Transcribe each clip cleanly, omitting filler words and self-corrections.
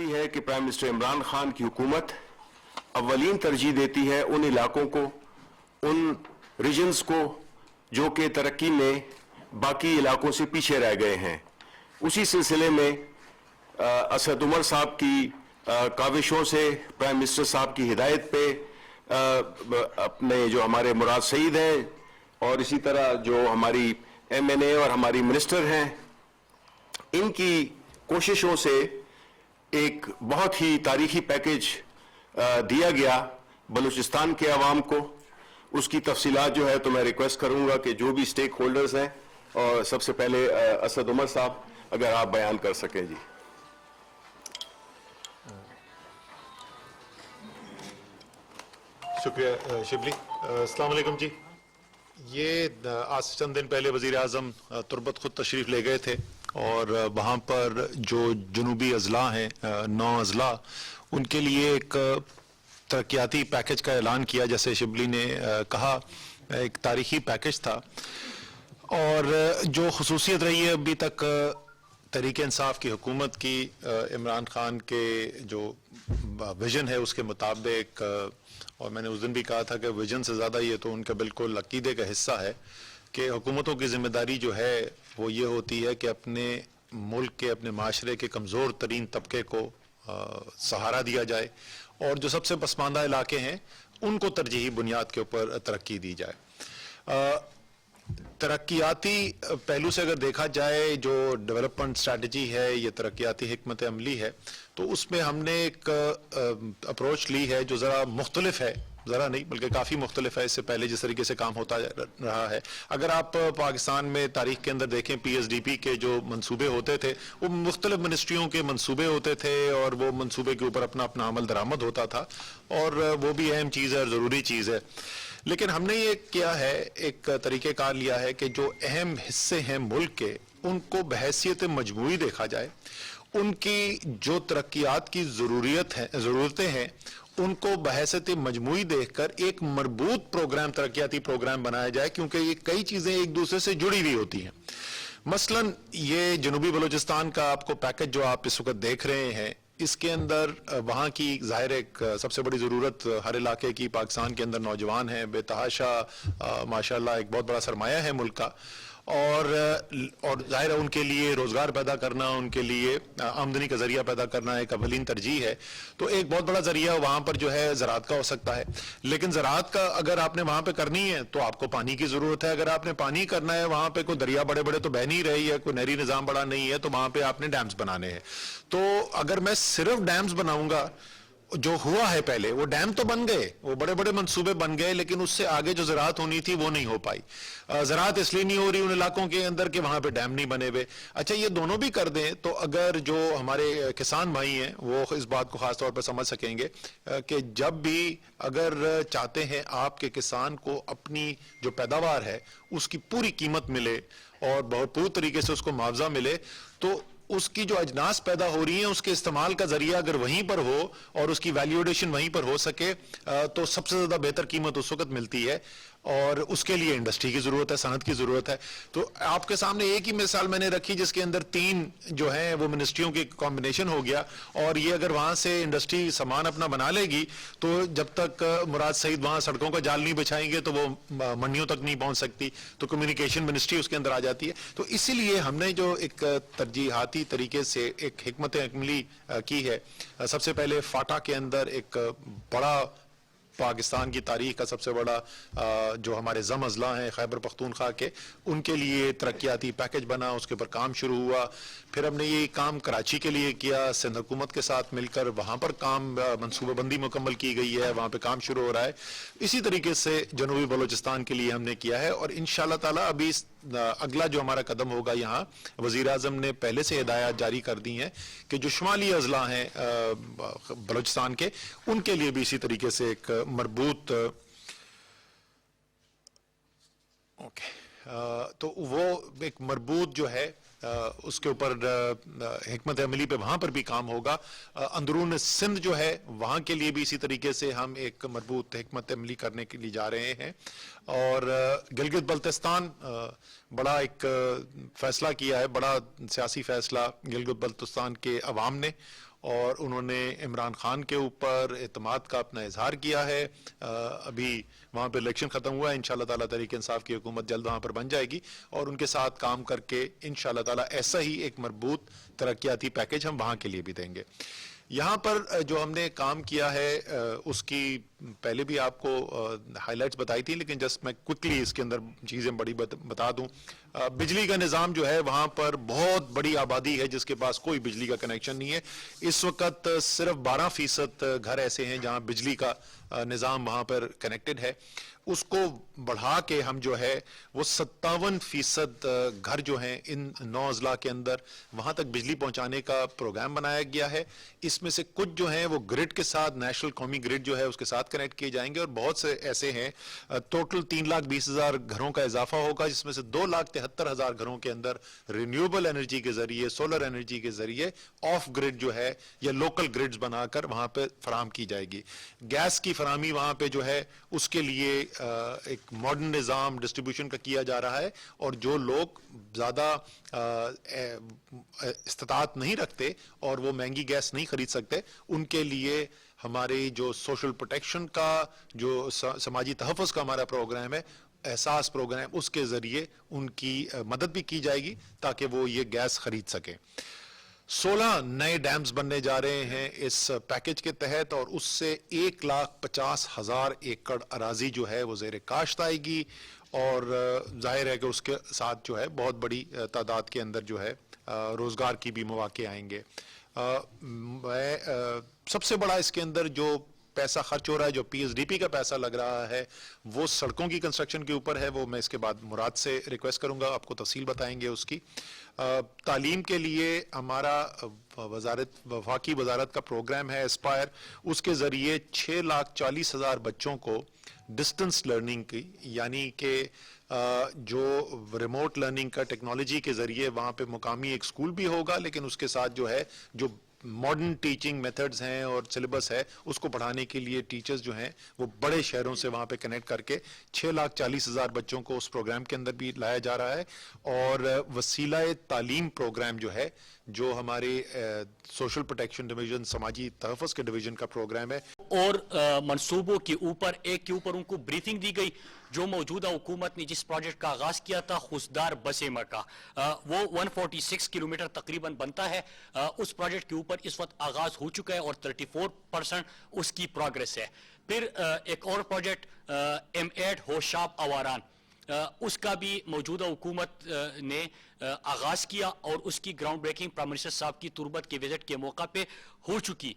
ہوتی ہے کہ پرائم منسٹر عمران خان کی حکومت اولین ترجیح دیتی ہے ان علاقوں کو، ان ریجنز کو جو کہ ترقی میں باقی علاقوں سے پیچھے رہ گئے ہیں۔ اسی سلسلے میں اسد عمر صاحب کی کاوشوں سے، پرائم منسٹر صاحب کی ہدایت پہ اپنے جو ہمارے مراد سعید ہیں اور اسی طرح جو ہماری ایم این اے اور ہماری منسٹر ہیں، ان کی کوششوں سے ایک بہت ہی تاریخی پیکج دیا گیا بلوچستان کے عوام کو۔ اس کی تفصیلات جو ہے تو میں ریکویسٹ کروں گا کہ جو بھی سٹیک ہولڈرز ہیں، اور سب سے پہلے اسد عمر صاحب اگر آپ بیان کر سکیں جی۔ شکریہ شبلی۔ السلام علیکم جی۔ یہ آج سے چند دن پہلے وزیر اعظم تربت خود تشریف لے گئے تھے، اور وہاں پر جو جنوبی اضلاع ہیں 9 اضلاع، ان کے لیے ایک ترقیاتی پیکج کا اعلان کیا، جیسے شبلی نے کہا ایک تاریخی پیکج تھا۔ اور جو خصوصیت رہی ہے ابھی تک تحریک انصاف کی حکومت کی، عمران خان کے جو ویژن ہے اس کے مطابق، اور میں نے اس دن بھی کہا تھا کہ ویژن سے زیادہ یہ تو ان کا بالکل عقیدے کا حصہ ہے کہ حکومتوں کی ذمہ داری جو ہے وہ یہ ہوتی ہے کہ اپنے ملک کے، اپنے معاشرے کے کمزور ترین طبقے کو سہارا دیا جائے، اور جو سب سے پسماندہ علاقے ہیں ان کو ترجیحی بنیاد کے اوپر ترقی دی جائے۔ ترقیاتی پہلو سے اگر دیکھا جائے، جو ڈیولپمنٹ اسٹریٹجی ہے، یہ ترقیاتی حکمت عملی ہے، تو اس میں ہم نے ایک اپروچ لی ہے جو ذرا مختلف ہے، ذرا نہیں بلکہ کافی مختلف ہے اس سے پہلے جس طریقے سے کام ہوتا رہا ہے۔ اگر آپ پاکستان میں تاریخ کے اندر دیکھیں، پی ایس ڈی پی کے جو منصوبے ہوتے تھے وہ مختلف منسٹریوں کے منصوبے ہوتے تھے، اور وہ منصوبے کے اوپر اپنا اپنا عمل درآمد ہوتا تھا، اور وہ بھی اہم چیز ہے اور ضروری چیز ہے۔ لیکن ہم نے یہ کیا ہے، ایک طریقہ کار لیا ہے کہ جو اہم حصے ہیں ملک کے، ان کو بحیثیت مجموعی دیکھا جائے، ان کی جو ترقیات کی ضرورتیں ہیں ان کو بحیثیت مجموعی دیکھ کر ایک مربوط پروگرام، ترقیاتی پروگرام بنایا جائے، کیونکہ یہ کئی چیزیں ایک دوسرے سے جڑی ہوئی ہوتی ہیں۔ مثلا یہ جنوبی بلوچستان کا آپ کو پیکج جو آپ اس وقت دیکھ رہے ہیں، اس کے اندر وہاں کی ظاہر ایک سب سے بڑی ضرورت ہر علاقے کی، پاکستان کے اندر نوجوان ہیں بے تحاشا، ماشاءاللہ ایک بہت بڑا سرمایہ ہے ملک کا، اور ظاہر ہے ان کے لیے روزگار پیدا کرنا، ان کے لیے آمدنی کا ذریعہ پیدا کرنا ایک اولین ترجیح ہے۔ تو ایک بہت بڑا ذریعہ وہاں پر جو ہے زراعت کا ہو سکتا ہے، لیکن زراعت کا اگر آپ نے وہاں پہ کرنی ہے تو آپ کو پانی کی ضرورت ہے۔ اگر آپ نے پانی کرنا ہے، وہاں پہ کوئی دریا بڑے بڑے تو بہ نہیں رہی ہے، کوئی نہری نظام بڑا نہیں ہے، تو وہاں پہ آپ نے ڈیمز بنانے ہیں۔ تو اگر میں صرف ڈیمز بناؤں گا، جو ہوا ہے پہلے وہ ڈیم تو بن گئے، وہ بڑے بڑے منصوبے بن گئے، لیکن اس سے آگے جو زراعت ہونی تھی وہ نہیں ہو پائی۔ زراعت اس لیے نہیں ہو رہی ان علاقوں کے اندر کہ وہاں پہ ڈیم نہیں بنے ہوئے۔ اچھا، یہ دونوں بھی کر دیں تو اگر جو ہمارے کسان بھائی ہیں وہ اس بات کو خاص طور پر سمجھ سکیں گے کہ جب بھی اگر چاہتے ہیں آپ کے کسان کو اپنی جو پیداوار ہے اس کی پوری قیمت ملے اور بہت پوری طریقے سے اس کو معاوضہ ملے، تو اس کی جو اجناس پیدا ہو رہی ہیں اس کے استعمال کا ذریعہ اگر وہیں پر ہو اور اس کی ویلیوڈیشن وہیں پر ہو سکے تو سب سے زیادہ بہتر قیمت اس وقت ملتی ہے، اور اس کے لیے انڈسٹری کی ضرورت ہے، صنعت کی ضرورت ہے۔ تو آپ کے سامنے ایک ہی مثال میں نے رکھی جس کے اندر 3 جو ہیں وہ منسٹریوں کی کمبینیشن ہو گیا، اور یہ اگر وہاں سے انڈسٹری سامان اپنا بنا لے گی تو جب تک مراد سعید وہاں سڑکوں کا جال نہیں بچھائیں گے تو وہ منڈیوں تک نہیں پہنچ سکتی، تو کمیونیکیشن منسٹری اس کے اندر آ جاتی ہے۔ تو اسی لیے ہم نے جو ایک ترجیحاتی طریقے سے ایک حکمت عملی کی ہے، سب سے پہلے فاٹا کے اندر ایک بڑا پاکستان کی تاریخ کا سب سے بڑا جو ہمارے زم اضلاع ہیں خیبر پختونخوا کے، ان کے لیے ترقیاتی پیکج بنا، اس کے اوپر کام شروع ہوا۔ پھر ہم نے یہ کام کراچی کے لیے کیا، سندھ حکومت کے ساتھ مل کر وہاں پر کام منصوبہ بندی مکمل کی گئی ہے، وہاں پہ کام شروع ہو رہا ہے۔ اسی طریقے سے جنوبی بلوچستان کے لیے ہم نے کیا ہے، اور انشاءاللہ تعالی ابھی اگلا جو ہمارا قدم ہوگا، یہاں وزیر اعظم نے پہلے سے ہدایات جاری کر دی ہیں کہ جو شمالی اضلاع ہیں بلوچستان کے، ان کے لیے بھی اسی طریقے سے ایک مربوط تو وہ ایک مربوط جو ہے اس کے اوپر حکمت عملی پہ وہاں پر بھی کام ہوگا۔ اندرون سندھ جو ہے وہاں کے لیے بھی اسی طریقے سے ہم ایک مربوط حکمت عملی کرنے کے لیے جا رہے ہیں، اور گلگت بلتستان بڑا ایک فیصلہ کیا ہے، بڑا سیاسی فیصلہ گلگت بلتستان کے عوام نے، اور انہوں نے عمران خان کے اوپر اعتماد کا اپنا اظہار کیا ہے. ابھی وہاں پہ الیکشن ختم ہوا ہے, انشاءاللہ تعالیٰ تحریک انصاف کی حکومت جلد وہاں پر بن جائے گی, اور ان کے ساتھ کام کر کے انشاءاللہ تعالیٰ ایسا ہی ایک مربوط ترقیاتی پیکج ہم وہاں کے لیے بھی دیں گے. یہاں پر جو ہم نے کام کیا ہے اس کی پہلے بھی آپ کو ہائی لائٹس بتائی تھی, لیکن جسٹ میں کوئکلی اس کے اندر چیزیں بڑی بتا دوں. بجلی کا نظام جو ہے وہاں پر بہت بڑی آبادی ہے جس کے پاس کوئی بجلی کا کنیکشن نہیں ہے. اس وقت صرف 12% گھر ایسے ہیں جہاں بجلی کا نظام وہاں پر کنیکٹڈ ہے. اس کو بڑھا کے ہم جو ہے وہ 57% گھر جو ہیں ان 9 اضلاع کے اندر وہاں تک بجلی پہنچانے کا پروگرام بنایا گیا ہے. اس میں سے کچھ جو ہیں وہ گرڈ کے ساتھ, نیشنل قومی گرڈ جو ہے اس کے ساتھ کنیکٹ کیے جائیں گے, اور بہت سے ایسے ہیں ٹوٹل 3,20,000 گھروں کا اضافہ ہوگا, جس میں سے 2,73,000 گھروں کے اندر رینیوبل انرجی کے ذریعے, سولر انرجی کے ذریعے آف گرڈ جو ہے یا لوکل گرڈز بنا کر وہاں پہ فراہم کی جائے گی. گیس کی فراہمی وہاں پہ جو ہے اس کے لیے ایک ماڈرن نظام ڈسٹریبیوشن کا کیا جا رہا ہے, اور جو لوگ زیادہ استطاعت نہیں رکھتے اور وہ مہنگی گیس نہیں خرید سکتے, ان کے لیے ہمارے جو سوشل پروٹیکشن کا, جو سماجی تحفظ کا ہمارا پروگرام ہے, احساس پروگرام, اس کے ذریعے ان کی مدد بھی کی جائے گی تاکہ وہ یہ گیس خرید سکیں. 16 نئے ڈیمز بننے جا رہے ہیں اس پیکج کے تحت, اور اس سے 1,50,000 ایکڑ اراضی جو ہے وہ زیر کاشت آئے گی, اور ظاہر ہے کہ اس کے ساتھ جو ہے بہت بڑی تعداد کے اندر جو ہے روزگار کی بھی مواقع آئیں گے. سب سے بڑا اس کے اندر جو پیسہ خرچ ہو رہا ہے, جو پی ایس ڈی پی کا پیسہ لگ رہا ہے, وہ سڑکوں کی کنسٹرکشن کے اوپر ہے. وہ میں اس کے بعد مراد سے ریکویسٹ کروں گا, آپ کو تفصیل بتائیں گے اس کی. تعلیم کے لیے ہمارا وفاقی وزارت کا پروگرام ہے اسپائر, اس کے ذریعے 6,40,000 بچوں کو ڈسٹنس لرننگ کی, یعنی کہ جو ریموٹ لرننگ کا ٹیکنالوجی کے ذریعے وہاں پہ مقامی ایک سکول بھی ہوگا, لیکن اس کے ساتھ جو ہے جو ماڈرن ٹیچنگ میتھڈز ہیں اور سلیبس ہے اس کو پڑھانے کے لیے ٹیچرز جو ہیں وہ بڑے شہروں سے وہاں پہ کنیکٹ کر کے 6,40,000 بچوں کو اس پروگرام کے اندر بھی لایا جا رہا ہے. اور وسیلہ تعلیم پروگرام جو ہے, جو ہمارے سوشل پروٹیکشن ڈویژن, سماجی تحفظ کے ڈویژن کا پروگرام ہے, اور منصوبوں کے اوپر ایک کے اوپر ان کو بریفنگ دی گئی. جو موجودہ حکومت نے جس پروجیکٹ کا آغاز کیا تھا خوشدار بسیمہ کا, وہ 146 کلومیٹر تقریباً بنتا ہے. اس پروجیکٹ کے اوپر اس وقت آغاز ہو چکا ہے اور 34% اس کی پروگریس ہے. پھر ایک اور پروجیکٹ M8 ہوشاب اواران, اس کا بھی موجودہ حکومت نے آغاز کیا, اور اس کی گراؤنڈ بریکنگ پرائم منسٹر صاحب کی تربت کے وزٹ کے موقع پہ ہو چکی.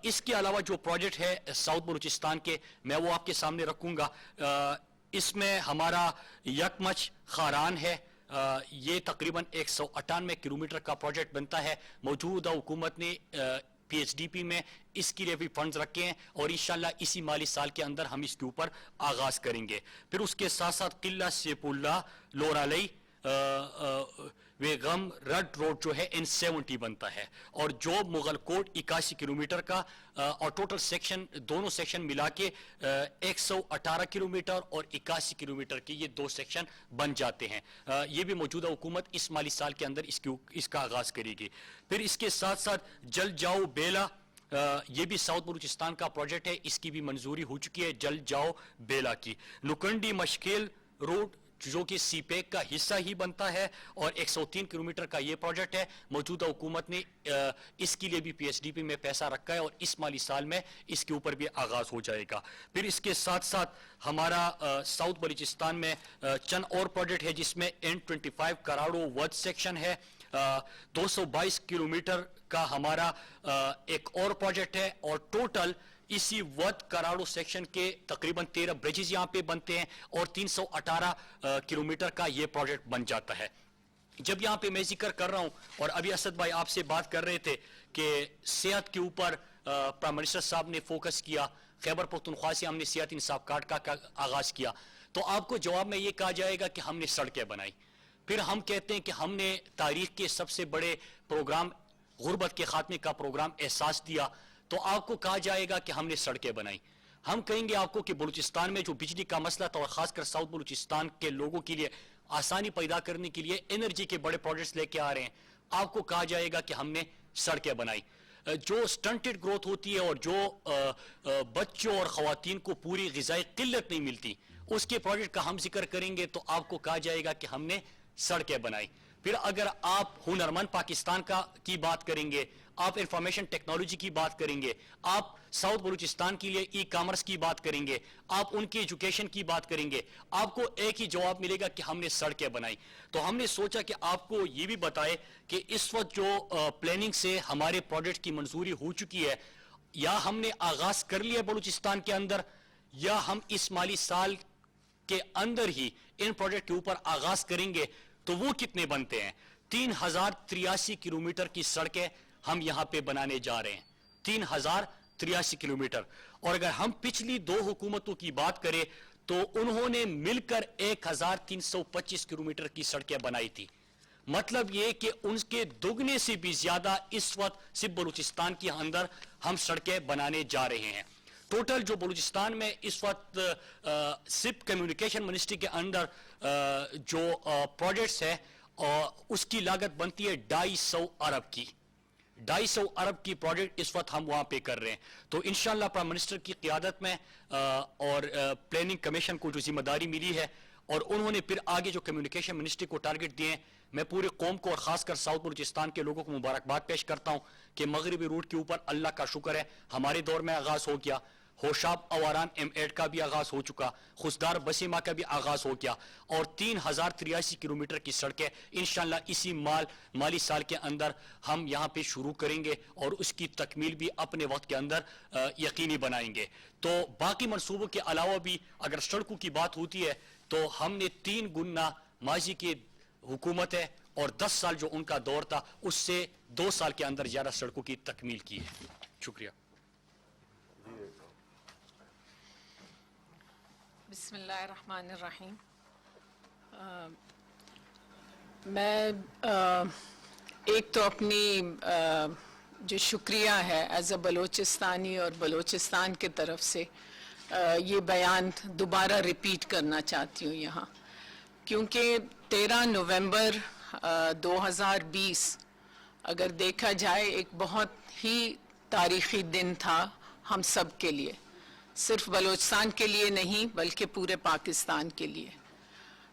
اس کے علاوہ جو پروجیکٹ ہے ساؤتھ بلوچستان کے, میں وہ آپ کے سامنے رکھوں گا. اس میں ہمارا یکمچ خاران ہے, یہ تقریباً 198 کلومیٹر کا پروجیکٹ بنتا ہے. موجودہ حکومت نے پی ایچ ڈی پی میں اس کے لیے بھی فنڈز رکھے ہیں, اور انشاءاللہ اسی مالی سال کے اندر ہم اس کے اوپر آغاز کریں گے. پھر اس کے ساتھ ساتھ قلعہ سیف اللہ لورالی ویغم رڈ روڈ جو ہے N70 بنتا ہے, اور جو مغل کوٹ 81 کلومیٹر کا, اور ٹوٹل سیکشن دونوں سیکشن ملا کے 118 کلومیٹر اور 81 کلومیٹر کے یہ 2 سیکشن بن جاتے ہیں. یہ بھی موجودہ حکومت اس مالی سال کے اندر اس کا آغاز کرے گی. پھر اس کے ساتھ ساتھ جل جاؤ بیلا, یہ بھی ساؤتھ بلوچستان کا پروجیکٹ ہے, اس کی بھی منظوری ہو چکی ہے جل جاؤ بیلا کی. لکنڈی مشکل روڈ جو کہ سی پیک کا حصہ ہی بنتا ہے, اور 103 کلومیٹر کا یہ پروجیکٹ ہے. موجودہ حکومت نے اس کے لیے بھی پی ایس ڈی پی میں پیسہ رکھا ہے, اور اس مالی سال میں اس کے اوپر بھی آغاز ہو جائے گا. پھر اس کے ساتھ ساتھ ہمارا ساؤتھ بلوچستان میں چند اور پروجیکٹ ہے, جس میں N25 کراڑو ود سیکشن ہے. 222 کلومیٹر کا ہمارا ایک اور پروجیکٹ ہے, اور ٹوٹل اسی ود کراڑو سیکشن کے تقریباً 13 بریجز یہاں پہ بنتے ہیں, اور 318 کلومیٹر کا یہ پروجیکٹ بن جاتا ہے. جب یہاں پہ میں ذکر کر رہا ہوں, اور ابھی اسد بھائی آپ سے بات کر رہے تھے کہ صحت کے اوپر پرائم منسٹر صاحب نے فوکس کیا, خیبر پختونخوا سے ہم نے صحت انصاف کارڈ کا آغاز کیا, تو آپ کو جواب میں یہ کہا جائے گا کہ ہم نے سڑکیں بنائی. پھر ہم کہتے ہیں کہ ہم نے تاریخ کے سب سے بڑے پروگرام غربت کے خاتمے کا پروگرام احساس دیا, تو آپ کو کہا جائے گا کہ ہم نے سڑکیں بنائی. ہم کہیں گے آپ کو کہ بلوچستان میں جو بجلی کا مسئلہ تھا, اور خاص کر ساؤتھ بلوچستان کے لوگوں کے لیے آسانی پیدا کرنے کے لیے انرجی کے بڑے پروجیکٹس لے کے آ رہے ہیں, آپ کو کہا جائے گا کہ ہم نے سڑکیں بنائی. جو سٹنٹڈ گروتھ ہوتی ہے اور جو بچوں اور خواتین کو پوری غذائی قلت نہیں ملتی، اس کے پروجیکٹ کا ہم ذکر کریں گے تو آپ کو کہا جائے گا کہ ہم نے سڑکیں بنائی. پھر اگر آپ ہنرمند پاکستان کی بات کریں گے، آپ انفارمیشن ٹیکنالوجی کی بات کریں گے، آپ ساؤتھ بلوچستان کے لیے ای کامرس کی بات کریں گے، آپ ان کی ایجوکیشن کی بات کریں گے، آپ کو ایک ہی جواب ملے گا کہ ہم نے سڑکیں بنائی. تو ہم نے سوچا کہ آپ کو یہ بھی بتائے کہ اس وقت جو پلاننگ سے ہمارے پروجیکٹ کی منظوری ہو چکی ہے، یا ہم نے آغاز کر لیا بلوچستان کے اندر، یا ہم اس مالی سال کے اندر ہی ان پروجیکٹ کے اوپر آغاز کریں گے، تو وہ کتنے بنتے ہیں. 3083 کلومیٹر کی سڑکیں ہم یہاں پہ بنانے جا رہے ہیں. 3083 کلومیٹر. اور اگر ہم پچھلی 2 حکومتوں کی بات کریں تو انہوں نے مل کر 1325 کلومیٹر کی سڑکیں بنائی تھی. مطلب یہ کہ ان کے دگنے سے بھی زیادہ اس وقت صرف بلوچستان کے اندر ہم سڑکیں بنانے جا رہے ہیں. ٹوٹل جو بلوچستان میں اس وقت صرف کمیونیکیشن منسٹری کے اندر جو پروجیکٹس ہے اس کی لاگت بنتی ہے 250 ارب کی. 250 ارب کی پروجیکٹ اس وقت ہم وہاں پہ کر رہے ہیں. تو انشاءاللہ پرائم منسٹر کی قیادت میں اور پلاننگ کمیشن کو جو ذمہ داری ملی ہے اور انہوں نے پھر آگے جو کمیونیکیشن منسٹری کو ٹارگٹ دیے ہیں، میں پوری قوم کو اور خاص کر ساؤتھ بلوچستان کے لوگوں کو مبارکباد پیش کرتا ہوں کہ مغربی روٹ کے اوپر اللہ کا شکر ہے ہمارے دور میں آغاز ہو گیا. ہوشاب اواران M8 کا بھی آغاز ہو چکا، خسدار بسیما کا بھی آغاز ہو گیا، اور 3083 کلومیٹر کی سڑکیں انشاءاللہ اسی مالی سال کے اندر ہم یہاں پہ شروع کریں گے اور اس کی تکمیل بھی اپنے وقت کے اندر یقینی بنائیں گے. تو باقی منصوبوں کے علاوہ بھی اگر سڑکوں کی بات ہوتی ہے تو ہم نے 3 گنا ماضی کی حکومت ہے اور 10 سال جو ان کا دور تھا اس سے 2 سال کے اندر زیادہ سڑکوں کی تکمیل کی ہے. شکریہ. بسم اللہ الرحمن الرحیم. میں ایک تو اپنی جو شکریہ ہے ایز اے بلوچستانی اور بلوچستان کے طرف سے یہ بیان دوبارہ ریپیٹ کرنا چاہتی ہوں یہاں، کیونکہ 13 نومبر 2020 اگر دیکھا جائے ایک بہت ہی تاریخی دن تھا ہم سب کے لیے، صرف بلوچستان کے لیے نہیں بلکہ پورے پاکستان کے لیے.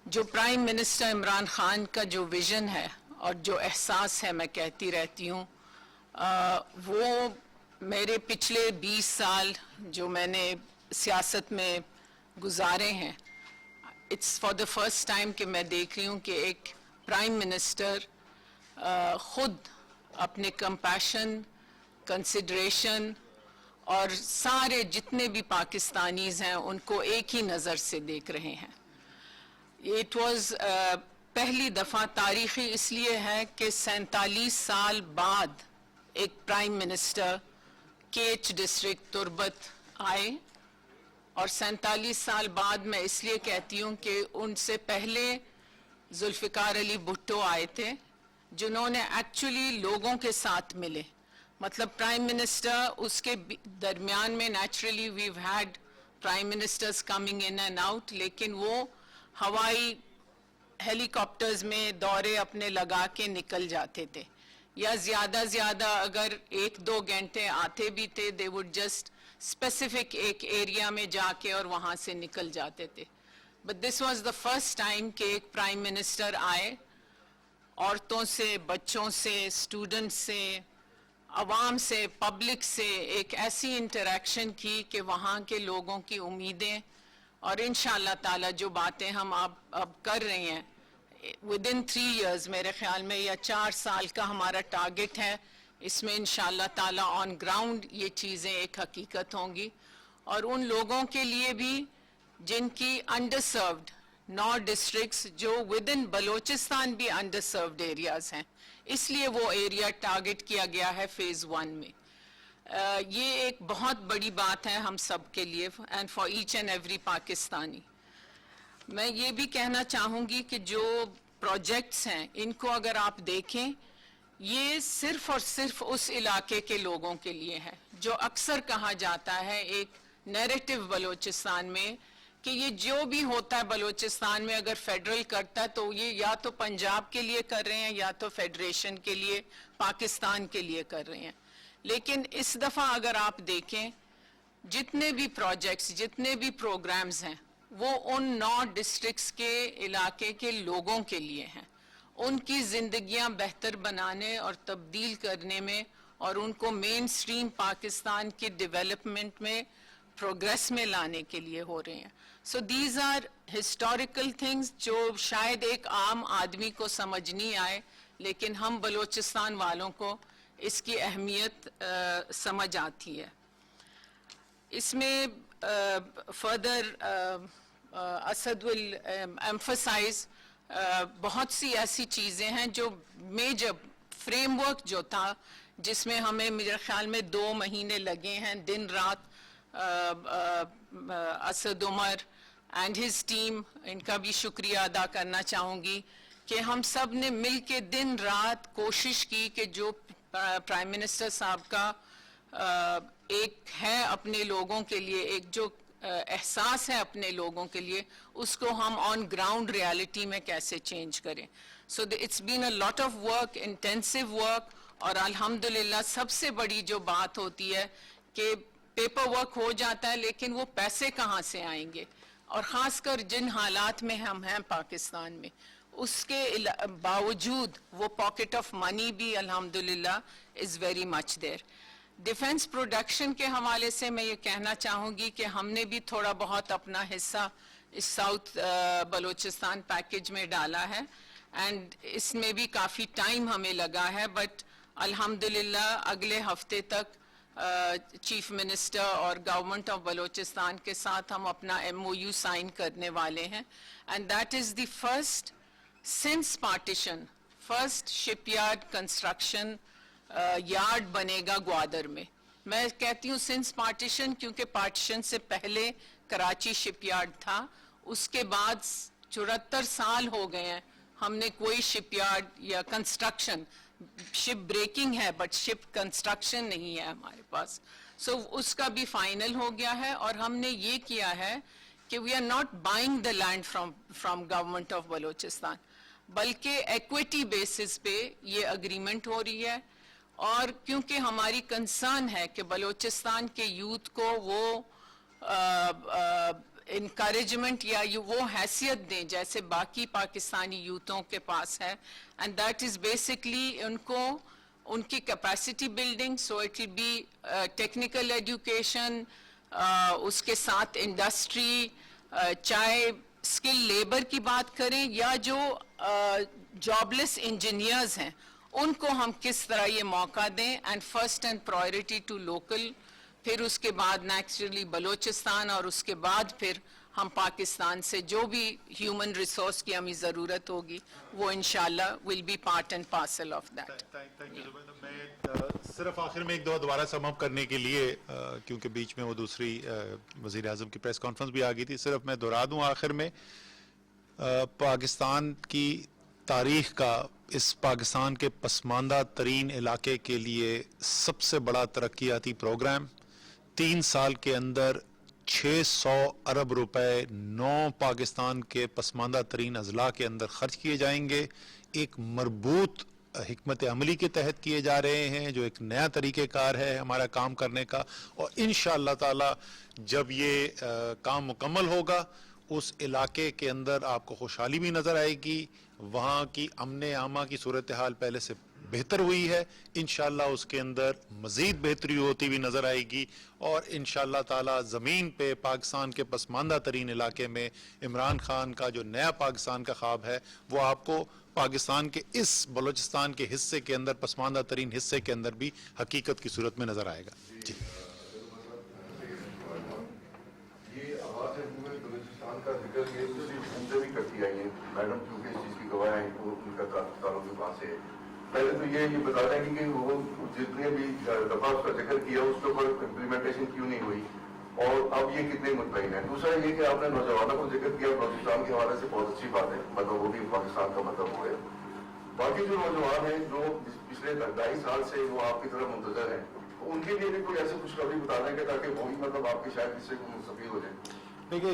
جو پرائم منسٹر عمران خان کا جو ویژن ہے اور جو احساس ہے، میں کہتی رہتی ہوں، وہ میرے پچھلے 20 سال جو میں نے سیاست میں گزارے ہیں، it's for the first time کہ میں دیکھ رہی ہوں کہ ایک پرائم منسٹر خود اپنے کمپیشن، کنسیڈریشن اور سارے جتنے بھی پاکستانیز ہیں ان کو ایک ہی نظر سے دیکھ رہے ہیں. اٹ واز پہلی دفعہ تاریخی اس لیے ہے کہ 47 سال بعد ایک پرائم منسٹر کیچ ڈسٹرکٹ تربت آئے، اور 47 سال بعد میں اس لیے کہتی ہوں کہ ان سے پہلے ذوالفقار علی بھٹو آئے تھے جنہوں نے ایکچولی لوگوں کے ساتھ ملے. مطلب پرائم منسٹر اس کے درمیان میں naturally we've had prime ministers coming in and out, لیکن وہ ہوائی ہیلی کاپٹرز میں دورے اپنے لگا کے نکل جاتے تھے، یا زیادہ اگر 1-2 گھنٹے آتے بھی تھے they would just specific ایک ایریا میں جا کے اور وہاں سے نکل جاتے تھے. But this was the first time کہ ایک پرائم منسٹر آئے، عورتوں سے، بچوں سے، اسٹوڈنٹ سے، عوام سے، پبلک سے ایک ایسی انٹریکشن کی کہ وہاں کے لوگوں کی امیدیں اور انشاءاللہ تعالی جو باتیں ہم اب کر رہے ہیں within 3 years میرے خیال میں یا 4 سال کا ہمارا ٹارگٹ ہے، اس میں انشاءاللہ تعالی آن گراؤنڈ یہ چیزیں ایک حقیقت ہوں گی. اور ان لوگوں کے لیے بھی جن کی انڈر سروڈ 9 ڈسٹرکٹس جو ودن بلوچستان بھی انڈر سروڈ ایریاز ہیں، اس لیے وہ ایریا ٹارگٹ کیا گیا ہے فیز 1 میں. یہ ایک بہت بڑی بات ہے ہم سب کے لیے and for each and every Pakistani. میں یہ بھی کہنا چاہوں گی کہ جو پروجیکٹس ہیں ان کو اگر آپ دیکھیں، یہ صرف اور صرف اس علاقے کے لوگوں کے لیے ہے. جو اکثر کہا جاتا ہے ایک نیریٹو بلوچستان میں کہ یہ جو بھی ہوتا ہے بلوچستان میں اگر فیڈرل کرتا ہے تو یہ یا تو پنجاب کے لیے کر رہے ہیں یا تو فیڈریشن کے لیے، پاکستان کے لیے کر رہے ہیں. لیکن اس دفعہ اگر آپ دیکھیں جتنے بھی پروجیکٹس جتنے بھی پروگرامز ہیں وہ ان 9 ڈسٹرکٹس کے علاقے کے لوگوں کے لیے ہیں، ان کی زندگیاں بہتر بنانے اور تبدیل کرنے میں اور ان کو مین سٹریم پاکستان کی ڈیولپمنٹ میں پروگریس میں لانے کے لیے ہو رہے ہیں. So these are historical things جو شاید ایک عام آدمی کو سمجھ نہیں آئے، لیکن ہم بلوچستان والوں کو اس کی اہمیت سمجھ آتی ہے. اس میں فردر اسد ول ایمفسائز بہت سی ایسی چیزیں ہیں جو میجر فریم ورک جو تھا جس میں ہمیں میرے خیال میں 2 مہینے لگے ہیں دن رات. Asad Umar and his team, ان کا بھی شکریہ ادا کرنا چاہوں گی کہ ہم سب نے مل کے دن رات کوشش کی کہ جو پرائم منسٹر صاحب کا ایک ہے اپنے لوگوں کے لیے، ایک جو احساس ہے اپنے لوگوں کے لیے، اس کو ہم آن گراؤنڈ ریالٹی میں کیسے چینج کریں. So it's been a lot of work, intensive work, اور الحمدللہ سب سے بڑی جو بات ہوتی ہے کہ پیپر ورک ہو جاتا ہے لیکن وہ پیسے کہاں سے آئیں گے، اور خاص کر جن حالات میں ہم ہیں پاکستان میں، اس کے باوجود وہ پاکٹ آف منی بھی الحمدللہ is very much there. Defence production کے حوالے سے میں یہ کہنا چاہوں گی کہ ہم نے بھی تھوڑا بہت اپنا حصہ اس ساؤتھ بلوچستان پیکج میں ڈالا ہے، اینڈ اس میں بھی کافی ٹائم ہمیں لگا ہے، بٹ الحمدللہ اگلے ہفتے تک چیف منسٹر اور گورنمنٹ آف بلوچستان کے ساتھ ہم اپنا MOU سائن کرنے والے ہیں. And that is the first since partition, first ship yard construction yard بنے گا گوادر میں. میں کہتی ہوں سنس پارٹیشن کیونکہ پارٹیشن سے پہلے کراچی شپ یارڈ تھا، اس کے بعد 74 سال ہو گئے ہیں ہم نے کوئی شپ یارڈ یا کنسٹرکشن، شپ بریکنگ ہے بٹ شپ کنسٹرکشن نہیں ہے ہمارے پاس. سو اس کا بھی فائنل ہو گیا ہے، اور ہم نے یہ کیا ہے کہ we are not buying the land from government of Balochistan, بلکہ ایکویٹی بیسس پہ یہ اگریمنٹ ہو رہی ہے. اور کیونکہ ہماری کنسرن ہے کہ بلوچستان کے یوتھ کو وہ انکریجمنٹ یا وہ حیثیت دیں جیسے باقی پاکستانی یوتھوں کے پاس ہے، اینڈ دیٹ از بیسکلی ان کو ان کی capacity building. So it will be technical education, اس کے ساتھ انڈسٹری، چاہے اسکل لیبر کی بات کریں یا جو جاب لیس انجینئرز ہیں ان کو ہم کس طرح یہ موقع دیں. And first and priority to local, پھر اس کے بعد نیچرلی بلوچستان، اور اس کے بعد پھر ہم پاکستان سے جو بھی ہیومن ریسورس کی ہمیں ضرورت ہوگی وہ انشاءاللہ will be part and parcel of that. میں صرف آخر میں ایک دو دوبارہ سم اپ کرنے کے لیے، کیونکہ بیچ میں وہ دوسری وزیر اعظم کی پریس کانفرنس بھی آ گئی تھی، صرف میں دہرا دوں آخر میں پاکستان کی تاریخ کا اس پاکستان کے پسماندہ ترین علاقے کے لیے سب سے بڑا ترقیاتی پروگرام، 3 سال کے اندر 600 ارب روپے 9 پاکستان کے پسماندہ ترین اضلاع کے اندر خرچ کیے جائیں گے. ایک مربوط حکمت عملی کے تحت کیے جا رہے ہیں جو ایک نیا طریقہ کار ہے ہمارا کام کرنے کا، اور انشاءاللہ تعالی جب یہ کام مکمل ہوگا اس علاقے کے اندر آپ کو خوشحالی بھی نظر آئے گی، وہاں کی امن عامہ کی صورتحال پہلے سے بہتر ہوئی ہے، انشاءاللہ اس کے اندر مزید بہتری ہوتی بھی نظر آئے گی، اور انشاءاللہ تعالی زمین پہ پاکستان کے پسماندہ ترین علاقے میں عمران خان کا جو نیا پاکستان کا خواب ہے وہ آپ کو پاکستان کے اس بلوچستان کے حصے کے اندر، پسماندہ ترین حصے کے اندر بھی حقیقت کی صورت میں نظر آئے گا. جی یہ آواز بلوچستان کا ذکر یہ ان سے بھی کرتی آئی ہیں میڈم، کیونکہ اس چیز کی گواہ ہیں وہ ان کا تعلق کے پاس ہے. پہلے تو یہ بتا دیں کہ وہ جتنے بھی دفعہ اس کا ذکر کیا اس کے اوپر امپلیمنٹیشن کیوں نہیں ہوئی اور اب یہ کتنے مطمئن ہیں. دوسرا یہ کہ آپ نے نوجوانوں کو ذکر کیا بلوچستان کے حوالے سے، بہت اچھی بات ہے، مطلب وہ بھی پاکستان کا مطلب ہو گیا. باقی جو نوجوان ہیں جو پچھلے 2.5 سال سے وہ آپ کی طرف منتظر ہیں، ان کے لیے بھی کوئی ایسی خوشخبری بتا دیں کہ تاکہ وہ بھی مطلب آپ کے شاید اس سے مستفید ہو جائیں. دیکھیے